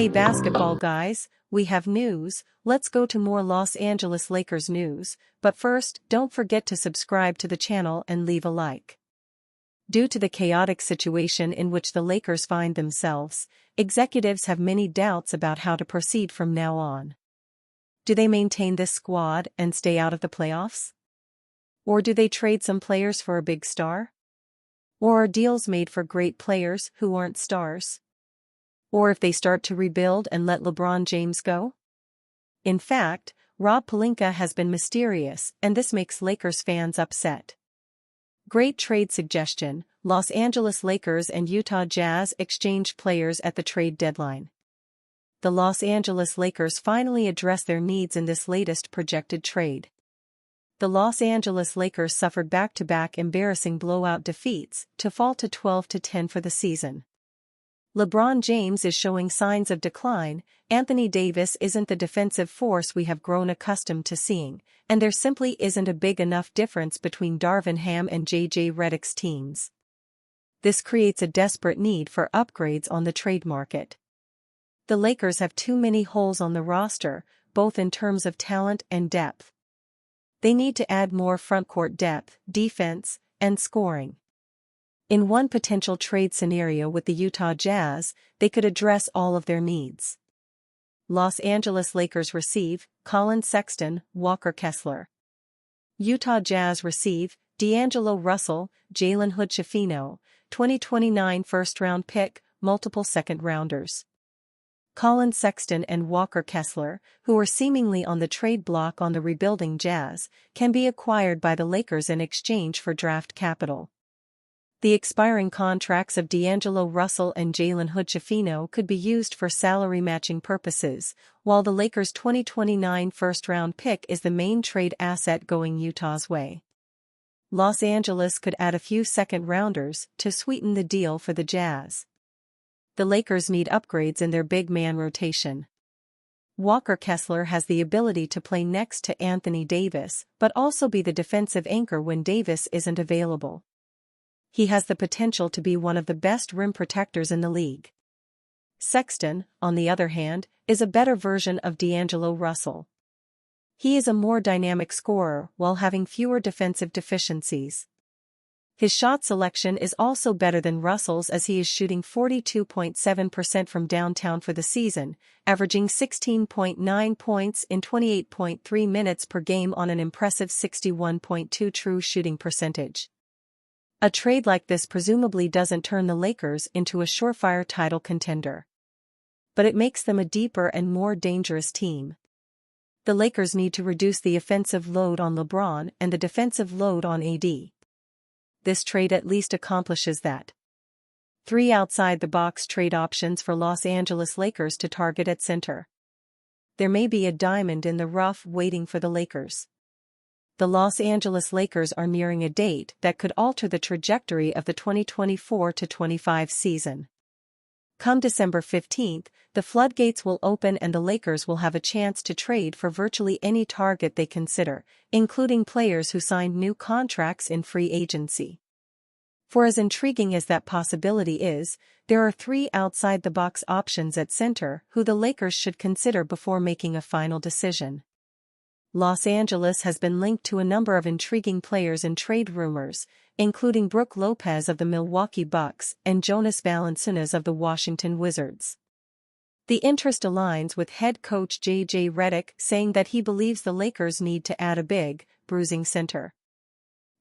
Hey basketball guys, we have news. Let's go to more Los Angeles Lakers news, but first, don't forget to subscribe to the channel and leave a like. Due to the chaotic situation in which the Lakers find themselves, executives have many doubts about how to proceed from now on. Do they maintain this squad and stay out of the playoffs? Or do they trade some players for a big star? Or are deals made for great players who aren't stars? Or if they start to rebuild and let LeBron James go? In fact, Rob Pelinka has been mysterious, and this makes Lakers fans upset. Great trade suggestion: Los Angeles Lakers and Utah Jazz exchanged players at the trade deadline. The Los Angeles Lakers finally addressed their needs in this latest projected trade. The Los Angeles Lakers suffered back-to-back embarrassing blowout defeats to fall to 12-10 for the season. LeBron James is showing signs of decline, Anthony Davis isn't the defensive force we have grown accustomed to seeing, and there simply isn't a big enough difference between Darvin Ham and J.J. Redick's teams. This creates a desperate need for upgrades on the trade market. The Lakers have too many holes on the roster, both in terms of talent and depth. They need to add more frontcourt depth, defense, and scoring. In one potential trade scenario with the Utah Jazz, they could address all of their needs. Los Angeles Lakers receive Collin Sexton, Walker Kessler. Utah Jazz receive D'Angelo Russell, Jalen Hood-Schifino, 2029 first-round pick, multiple second-rounders. Collin Sexton and Walker Kessler, who are seemingly on the trade block on the rebuilding Jazz, can be acquired by the Lakers in exchange for draft capital. The expiring contracts of D'Angelo Russell and Jalen Hood-Schifino could be used for salary matching purposes, while the Lakers' 2029 first-round pick is the main trade asset going Utah's way. Los Angeles could add a few second-rounders to sweeten the deal for the Jazz. The Lakers need upgrades in their big man rotation. Walker Kessler has the ability to play next to Anthony Davis, but also be the defensive anchor when Davis isn't available. He has the potential to be one of the best rim protectors in the league. Sexton, on the other hand, is a better version of D'Angelo Russell. He is a more dynamic scorer while having fewer defensive deficiencies. His shot selection is also better than Russell's, as he is shooting 42.7% from downtown for the season, averaging 16.9 points in 28.3 minutes per game on an impressive 61.2 true shooting percentage. A trade like this presumably doesn't turn the Lakers into a surefire title contender. But it makes them a deeper and more dangerous team. The Lakers need to reduce the offensive load on LeBron and the defensive load on AD. This trade at least accomplishes that. 3 outside-the-box trade options for Los Angeles Lakers to target at center. There may be a diamond in the rough waiting for the Lakers. The Los Angeles Lakers are nearing a date that could alter the trajectory of the 2024-25 season. Come December 15th, the floodgates will open and the Lakers will have a chance to trade for virtually any target they consider, including players who signed new contracts in free agency. For as intriguing as that possibility is, there are 3 outside-the-box options at center who the Lakers should consider before making a final decision. Los Angeles has been linked to a number of intriguing players in trade rumors, including Brook Lopez of the Milwaukee Bucks and Jonas Valanciunas of the Washington Wizards. The interest aligns with head coach J.J. Redick saying that he believes the Lakers need to add a big, bruising center.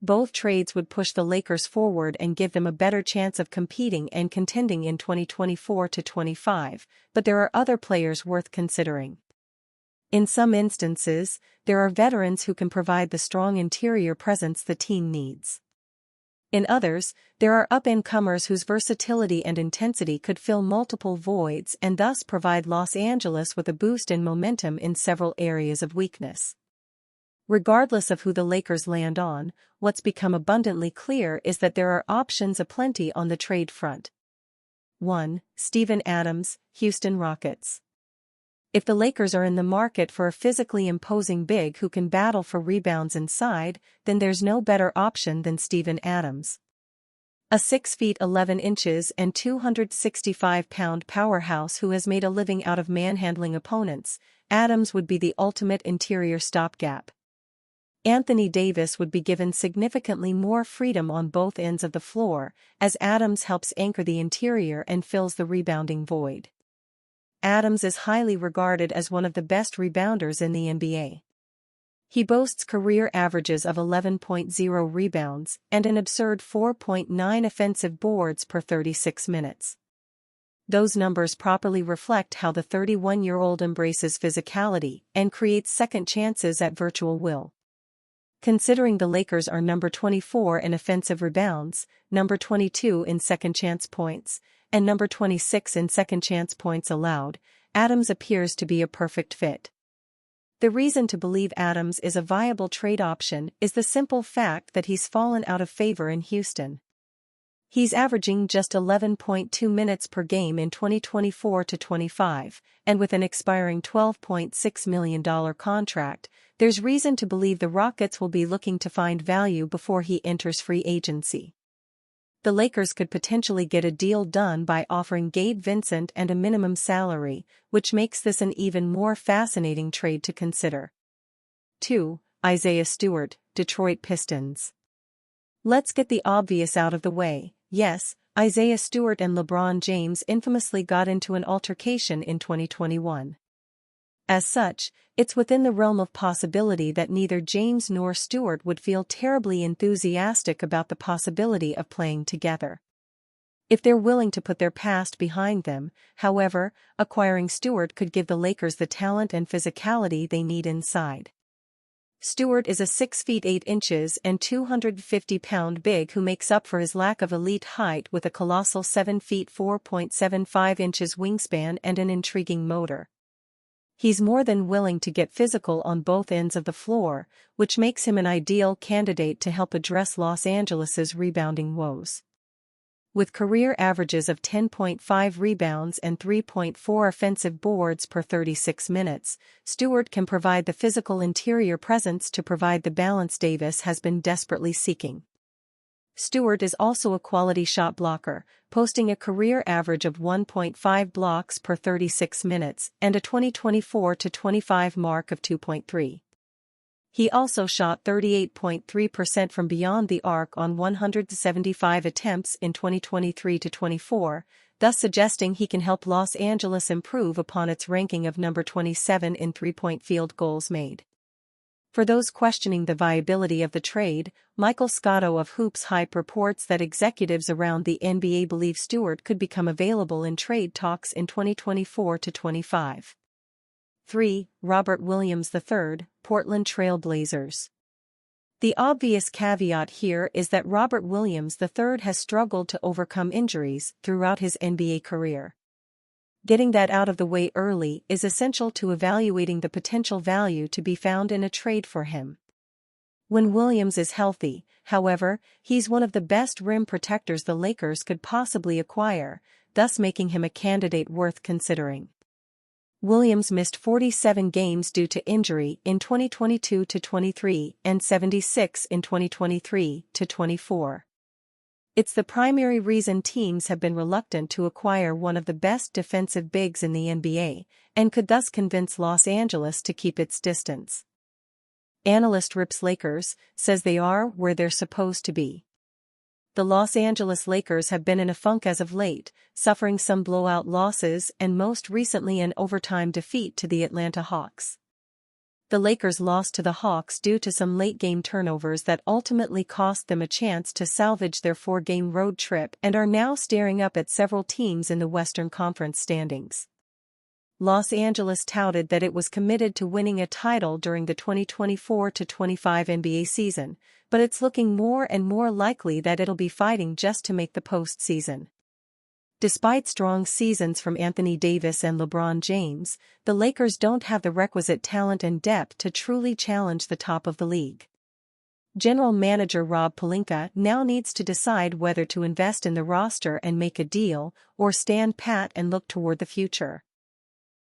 Both trades would push the Lakers forward and give them a better chance of competing and contending in 2024-25, but there are other players worth considering. In some instances, there are veterans who can provide the strong interior presence the team needs. In others, there are up-and-comers whose versatility and intensity could fill multiple voids and thus provide Los Angeles with a boost in momentum in several areas of weakness. Regardless of who the Lakers land on, what's become abundantly clear is that there are options aplenty on the trade front. 1. Steven Adams, Houston Rockets. If the Lakers are in the market for a physically imposing big who can battle for rebounds inside, then there's no better option than Steven Adams. A 6 feet 11 inches and 265-pound powerhouse who has made a living out of manhandling opponents, Adams would be the ultimate interior stopgap. Anthony Davis would be given significantly more freedom on both ends of the floor, as Adams helps anchor the interior and fills the rebounding void. Adams is highly regarded as one of the best rebounders in the NBA. He boasts career averages of 11.0 rebounds and an absurd 4.9 offensive boards per 36 minutes. Those numbers properly reflect how the 31-year-old embraces physicality and creates second chances at virtual will. Considering the Lakers are number 24 in offensive rebounds, number 22 in second chance points, and number 26 in second chance points allowed, Adams appears to be a perfect fit. The reason to believe Adams is a viable trade option is the simple fact that he's fallen out of favor in Houston. He's averaging just 11.2 minutes per game in 2024-25, and with an expiring $12.6 million contract, there's reason to believe the Rockets will be looking to find value before he enters free agency. The Lakers could potentially get a deal done by offering Gabe Vincent and a minimum salary, which makes this an even more fascinating trade to consider. 2. Isaiah Stewart, Detroit Pistons. Let's get the obvious out of the way. Yes, Isaiah Stewart and LeBron James infamously got into an altercation in 2021. As such, it's within the realm of possibility that neither James nor Stewart would feel terribly enthusiastic about the possibility of playing together. If they're willing to put their past behind them, however, acquiring Stewart could give the Lakers the talent and physicality they need inside. Stewart is a 6 feet 8 inches and 250-pound big who makes up for his lack of elite height with a colossal 7 feet 4.75 inches wingspan and an intriguing motor. He's more than willing to get physical on both ends of the floor, which makes him an ideal candidate to help address Los Angeles's rebounding woes. With career averages of 10.5 rebounds and 3.4 offensive boards per 36 minutes, Stewart can provide the physical interior presence to provide the balance Davis has been desperately seeking. Stewart is also a quality shot blocker, posting a career average of 1.5 blocks per 36 minutes and a 2024-25 mark of 2.3. He also shot 38.3% from beyond the arc on 175 attempts in 2023-24, thus suggesting he can help Los Angeles improve upon its ranking of number 27 in three-point field goals made. For those questioning the viability of the trade, Michael Scotto of Hoops Hype reports that executives around the NBA believe Stewart could become available in trade talks in 2024-25. 3. Robert Williams III, Portland Trail Blazers. The obvious caveat here is that Robert Williams III has struggled to overcome injuries throughout his NBA career. Getting that out of the way early is essential to evaluating the potential value to be found in a trade for him. When Williams is healthy, however, he's one of the best rim protectors the Lakers could possibly acquire, thus making him a candidate worth considering. Williams missed 47 games due to injury in 2022-23 and 76 in 2023-24. It's the primary reason teams have been reluctant to acquire one of the best defensive bigs in the NBA, and could thus convince Los Angeles to keep its distance. Analyst Rips Lakers says they are where they're supposed to be. The Los Angeles Lakers have been in a funk as of late, suffering some blowout losses and most recently an overtime defeat to the Atlanta Hawks. The Lakers lost to the Hawks due to some late-game turnovers that ultimately cost them a chance to salvage their 4-game road trip and are now staring up at several teams in the Western Conference standings. Los Angeles touted that it was committed to winning a title during the 2024-25 NBA season, but it's looking more and more likely that it'll be fighting just to make the postseason. Despite strong seasons from Anthony Davis and LeBron James, the Lakers don't have the requisite talent and depth to truly challenge the top of the league. General Manager Rob Pelinka now needs to decide whether to invest in the roster and make a deal, or stand pat and look toward the future.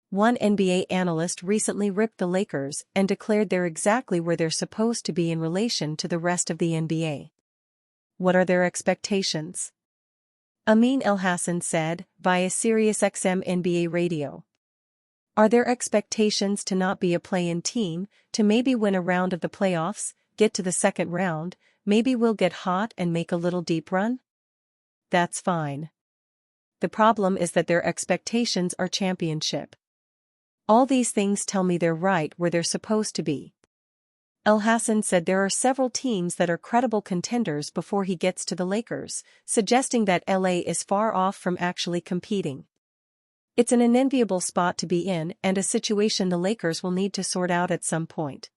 One NBA analyst recently ripped the Lakers and declared they're exactly where they're supposed to be in relation to the rest of the NBA. What are their expectations? Amin Elhassan said, via SiriusXM NBA radio. Are there expectations to not be a play-in team, to maybe win a round of the playoffs, get to the second round, maybe we'll get hot and make a little deep run? That's fine. The problem is that their expectations are championship. All these things tell me they're right where they're supposed to be. Elhassan said there are several teams that are credible contenders before he gets to the Lakers, suggesting that LA is far off from actually competing. It's an unenviable spot to be in and a situation the Lakers will need to sort out at some point.